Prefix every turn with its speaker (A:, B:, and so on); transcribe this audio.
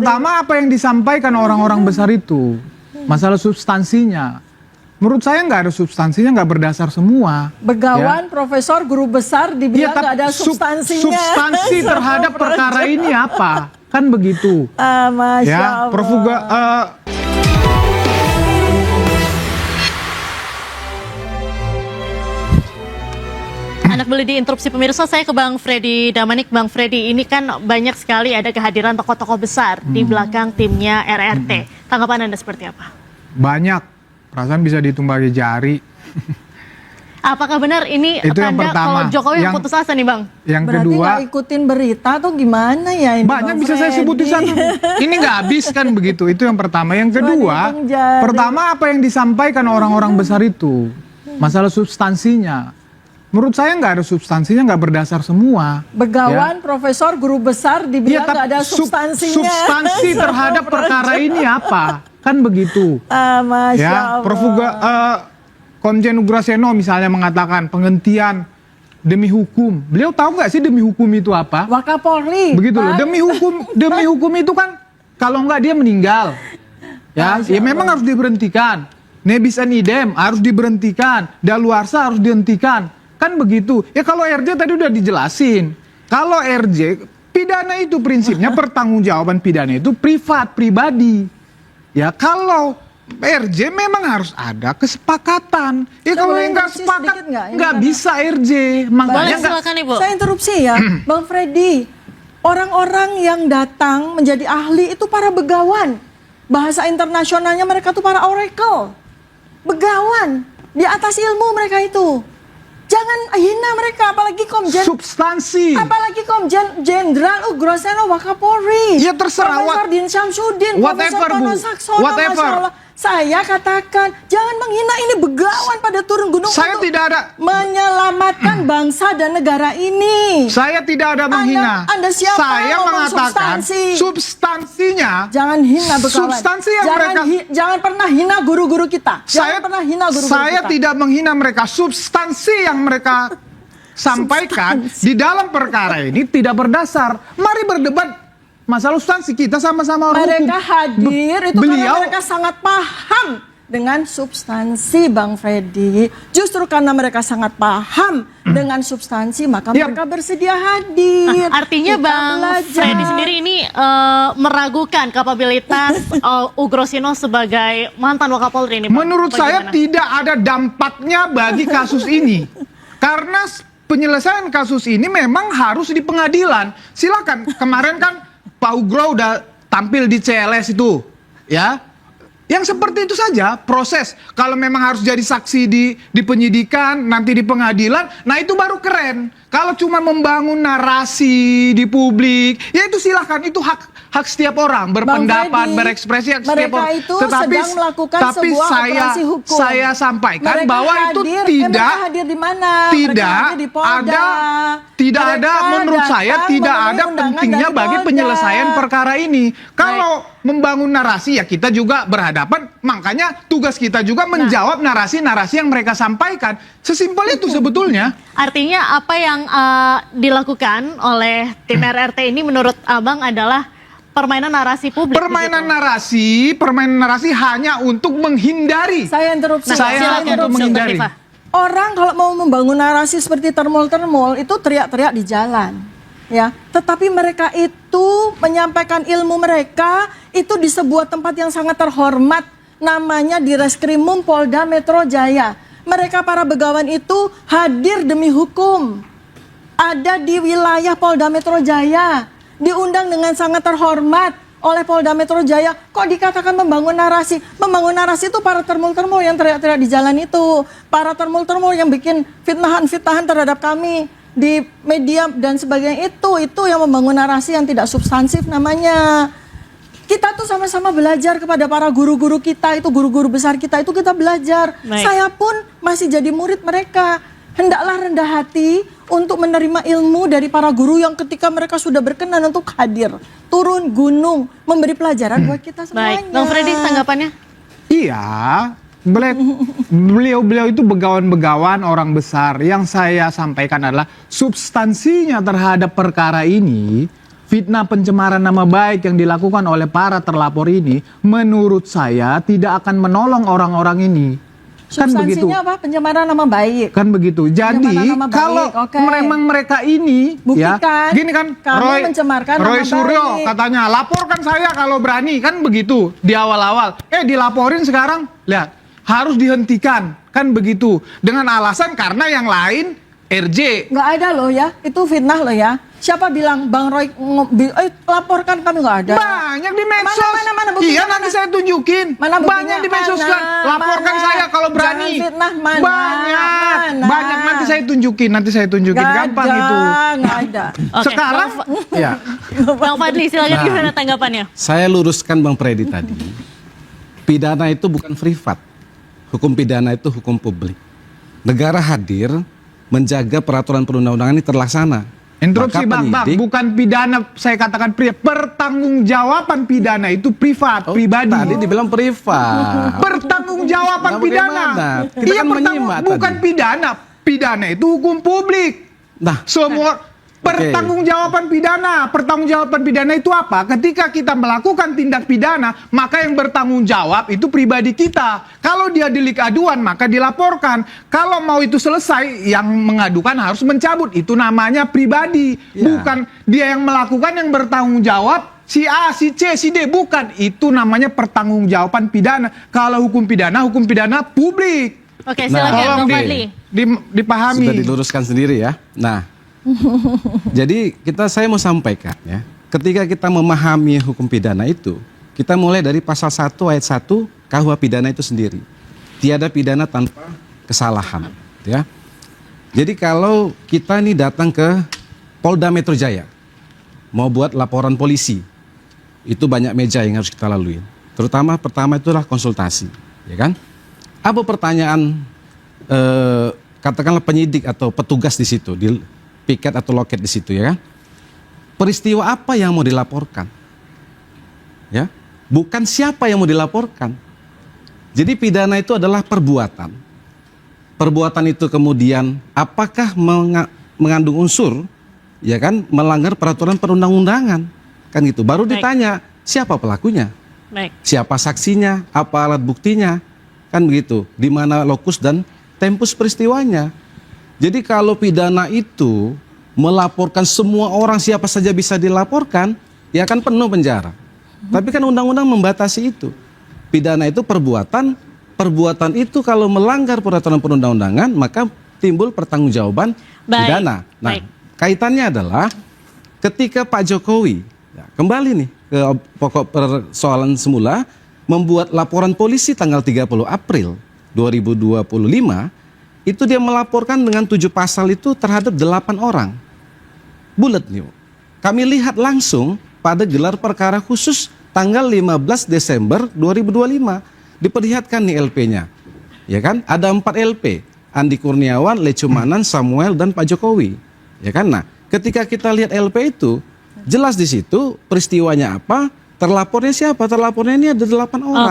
A: Pertama, apa yang disampaikan orang-orang besar itu, masalah substansinya. Menurut saya nggak ada substansinya, nggak berdasar semua.
B: Begawan,
A: ya.
B: Profesor, guru besar dibilang nggak ada substansinya.
A: Substansi terhadap perkara ini apa? Kan begitu.
B: Masya
A: Ya,
B: Allah.
A: Prof. Uga,
C: Anak boleh diinterupsi pemirsa, saya ke Bang Freddy Damanik. Bang Freddy, ini kan banyak sekali ada kehadiran tokoh-tokoh besar di belakang timnya RRT. Tanggapan Anda seperti apa?
A: banyak, perasaan bisa dihitung pakai jari.
C: Apakah benar ini
A: Itu yang
C: tanda
A: pertama.
C: kalau Jokowi yang putus asa nih Bang?
A: Yang
B: Berarti
A: kedua,
B: nggak ikutin berita atau gimana ya ini?
A: banyak
B: Bang
A: bisa saya
B: Freddy?
A: sebutin satu. Ini nggak habis kan begitu. Itu yang pertama. Yang
B: Cuma
A: kedua,
B: dihitung jari.
A: pertama apa yang disampaikan orang-orang besar itu, masalah substansinya. Menurut saya nggak ada substansinya, nggak berdasar semua.
B: Begawan, Profesor, guru besar dibilang nggak ada substansinya.
A: Substansi terhadap perkara ini apa? Kan begitu.
B: Masya
A: Ya,
B: Allah.
A: Prof. Komjen Ugraseno misalnya mengatakan penghentian demi hukum. Beliau tahu nggak sih demi hukum itu apa?
B: Wakapolri.
A: Begitu loh.
B: Pak.
A: Demi hukum itu kan kalau nggak dia meninggal. Ya, ya memang harus diberhentikan. Nebis and idem harus diberhentikan. Daluarsa harus dihentikan. Kan begitu. Ya kalau RJ tadi udah dijelasin. Kalau RJ pidana itu prinsipnya pertanggungjawaban pidana itu privat, pribadi. Ya kalau RJ memang harus ada kesepakatan. Ya
B: Saya
A: kalau
B: boleh
A: yang nggak
B: interupsi
A: sepakat
B: sedikit nggak? Ini
A: nggak
B: karena-
A: bisa RJ.
C: Boleh,
A: Makanya nggak.
C: silakan Ibu.
B: Saya interupsi ya, Bang Freddy. Orang-orang yang datang menjadi ahli itu para begawan. Bahasa internasionalnya mereka tuh para oracle. Begawan. Di atas ilmu mereka itu. Jangan hina mereka, apalagi Komjen.
A: Substansi.
B: Apalagi Komjen Jenderal Ugraseno Wakapolri.
A: Ya terserah,
B: Profesor Din Syamsuddin,
A: whatever,
B: Profesor Tono
A: Bu.
B: Saksono,
A: Whatever.
B: Masya Allah. Saya katakan, jangan menghina, ini begawan pada turun gunung
A: Saya
B: untuk
A: tidak ada.
B: menyelamatkan bangsa dan negara ini.
A: Saya tidak ada menghina.
B: Anda siapa
A: Saya
B: ngomong
A: mengatakan
B: substansi?
A: substansinya.
B: Jangan hina begawan.
A: Substansi yang
B: jangan,
A: mereka-
B: jangan pernah hina guru-guru kita. Jangan
A: Saya
B: pernah hina guru-guru
A: Saya
B: kita.
A: tidak menghina mereka. Substansi yang mereka sampaikan di dalam perkara ini tidak berdasar. Mari berdebat masalah substansi, kita sama-sama orang hukum.
B: Mereka hadir itu karena
A: Beliau
B: mereka sangat paham dengan substansi, Bang Freddy. Justru karena mereka sangat paham dengan substansi, maka
A: Ya.
B: mereka bersedia hadir.
C: Artinya
B: Kita
C: Bang
B: belajar.
C: Freddy sendiri ini meragukan kapabilitas Ugraseno sebagai mantan Wakapolri ini, Bang.
A: menurut saya
C: Bagaimana?
A: tidak ada dampaknya bagi kasus ini. Karena penyelesaian kasus ini memang harus di pengadilan. Silakan, kemarin kan Pak Ugro udah tampil di CLS itu, ya. Yang seperti itu saja proses. Kalau memang harus jadi saksi di penyidikan, nanti di pengadilan, nah itu baru keren. Kalau cuma membangun narasi di publik, ya itu silakan, itu hak setiap orang berpendapat,
B: Freddy,
A: berekspresi hak setiap
B: mereka
A: orang.
B: itu sedang melakukan
A: tapi
B: sebuah
A: saya,
B: operasi hukum.
A: saya sampaikan
B: Mereka
A: bahwa itu
B: hadir,
A: tidak
B: mereka hadir di mana?
A: tidak
B: Mereka hadir di Polda.
A: tidak
B: Mereka
A: ada, menurut saya
B: datang
A: tidak
B: memenuhi
A: ada
B: undangan
A: pentingnya
B: dari
A: bagi
B: Polda.
A: penyelesaian perkara ini. Kalau membangun narasi ya kita juga berhadapan, makanya tugas kita juga menjawab narasi-narasi yang mereka sampaikan. Sesimpel itu sebetulnya.
C: Artinya apa yang dilakukan oleh tim RRT ini menurut Abang adalah permainan narasi publik.
A: Permainan
C: begitu?
A: narasi hanya untuk menghindari.
B: Saya interupsi.
A: Saya
C: silakan,
A: untuk
C: Dr.
A: menghindari.
C: Tifa.
B: Orang kalau mau membangun narasi seperti termol-termol itu teriak-teriak di jalan, ya. Tetapi mereka itu menyampaikan ilmu mereka itu di sebuah tempat yang sangat terhormat, namanya di Reskrimum Polda Metro Jaya. Mereka para begawan itu hadir demi hukum, ada di wilayah Polda Metro Jaya, diundang dengan sangat terhormat oleh Polda Metro Jaya. Kok dikatakan membangun narasi? Membangun narasi itu para termul-termul yang teriak-teriak di jalan itu, para termul-termul yang bikin fitnahan-fitnahan terhadap kami di media dan sebagainya, itu yang membangun narasi yang tidak substansif namanya. Kita tuh sama-sama belajar kepada para guru-guru kita, itu guru-guru besar kita itu kita belajar.
C: Baik.
B: Saya pun masih jadi murid mereka. Hendaklah rendah hati untuk menerima ilmu dari para guru yang ketika mereka sudah berkenan untuk hadir, turun gunung, memberi pelajaran buat kita semuanya.
C: Baik, Bang Freddy tanggapannya?
A: Iya, beliau itu begawan-begawan orang besar. Yang saya sampaikan adalah substansinya terhadap perkara ini fitnah pencemaran nama baik yang dilakukan oleh para terlapor ini, menurut saya tidak akan menolong orang-orang ini. Kan begitu.
B: Substansinya apa? Pencemaran nama baik.
A: Kan begitu. Jadi
B: Pencemaran nama baik,
A: kalau
B: oke.
A: memang mereka ini,
B: Buktikan,
A: ya, gini kan,
B: kamu mencemarkan
A: Roy
B: nama
A: Suryo
B: baik.
A: katanya laporkan saya kalau berani, kan begitu di awal-awal. Dilaporin sekarang, lihat harus dihentikan, kan begitu. Dengan alasan karena yang lain RJ.
B: Nggak ada loh ya, itu fitnah loh ya. Siapa bilang Bang Roy laporkan, kami nggak ada.
A: Banyak di medsos.
B: Mana, buktinya
A: Iya,
B: mana?
A: nanti saya tunjukin.
B: Mana buktinya?
A: Banyak di medsos
B: Mana?
A: kan. Laporkan
B: Mana?
A: saya kalau berani.
B: Jangan fitnah, mana?
A: Banyak.
B: Mana?
A: Banyak, nanti saya tunjukin.
B: Nggak
A: Gampang
B: ada,
A: itu.
B: nggak ada.
C: Oke,
A: Sekarang, ya.
C: Bang Fadli, silakan
D: Nah.
C: gimana tanggapannya?
D: Saya luruskan Bang Freddy tadi. Pidana itu bukan privat. Hukum pidana itu hukum publik. Negara hadir menjaga peraturan perundang-undangan ini terlaksana.
A: Interupsi
D: Maka
A: bang,
D: penyidik-
A: bukan pidana, saya katakan pertanggungjawaban pidana itu privat,
D: Oh,
A: pribadi.
D: Tadi dibilang privat.
A: Pertanggungjawaban
D: Nah,
A: pidana.
D: bagaimana? Kita kan menyimak
A: bukan
D: tadi.
A: pidana. Pidana itu hukum publik.
D: Nah,
A: Semua pertanggungjawaban pidana. Pertanggungjawaban pidana itu apa? Ketika kita melakukan tindak pidana, maka yang bertanggung jawab itu pribadi kita. Kalau dia delik aduan, maka dilaporkan. Kalau mau itu selesai, yang mengadukan harus mencabut. Itu namanya pribadi.
D: Ya.
A: Bukan dia yang melakukan yang bertanggung jawab. Si A, si C, si D. Bukan. Itu namanya pertanggungjawaban pidana. Kalau hukum pidana publik.
C: Oke,
D: Nah,
C: silakan
A: Tolong
C: Bang Fadli.
A: dipahami.
D: sudah diluruskan sendiri ya. Nah, jadi saya mau sampaikan ya, ketika kita memahami hukum pidana itu, kita mulai dari pasal 1 ayat 1 KUH pidana itu sendiri. Tiada pidana tanpa kesalahan, ya. Jadi kalau kita nih datang ke Polda Metro Jaya, mau buat laporan polisi, itu banyak meja yang harus kita lalui. Terutama pertama itulah konsultasi, ya kan? Apa pertanyaan katakanlah penyidik atau petugas di situ, di piket atau loket di situ, ya kan? Peristiwa apa yang mau dilaporkan? Ya, bukan siapa yang mau dilaporkan. Jadi pidana itu adalah perbuatan. Perbuatan itu kemudian apakah mengandung unsur, ya kan, melanggar peraturan perundang-undangan, kan gitu. Baru
C: Baik.
D: ditanya siapa pelakunya,
C: Baik.
D: siapa saksinya, apa alat buktinya, kan begitu. Di mana lokus dan tempus peristiwanya. Jadi kalau pidana itu melaporkan semua orang siapa saja bisa dilaporkan, ya akan penuh penjara. Tapi kan undang-undang membatasi itu. Pidana itu perbuatan itu kalau melanggar peraturan perundang-undangan maka timbul pertanggungjawaban
C: Baik,
D: pidana. Nah,
C: baik.
D: kaitannya adalah ketika Pak Jokowi, ya, kembali nih ke pokok persoalan semula, membuat laporan polisi tanggal 30 April 2025, itu dia melaporkan dengan 7 pasal itu terhadap 8 orang. Bulat nih. Kami lihat langsung pada gelar perkara khusus tanggal 15 Desember 2025. Diperlihatkan nih LP-nya. Ya kan? Ada 4 LP. Andi Kurniawan, Lecumanan, Samuel, dan Pak Jokowi. Ya kan? Nah, ketika kita lihat LP itu, jelas di situ peristiwanya apa, terlapornya siapa? Terlapornya ini ada 8 orang.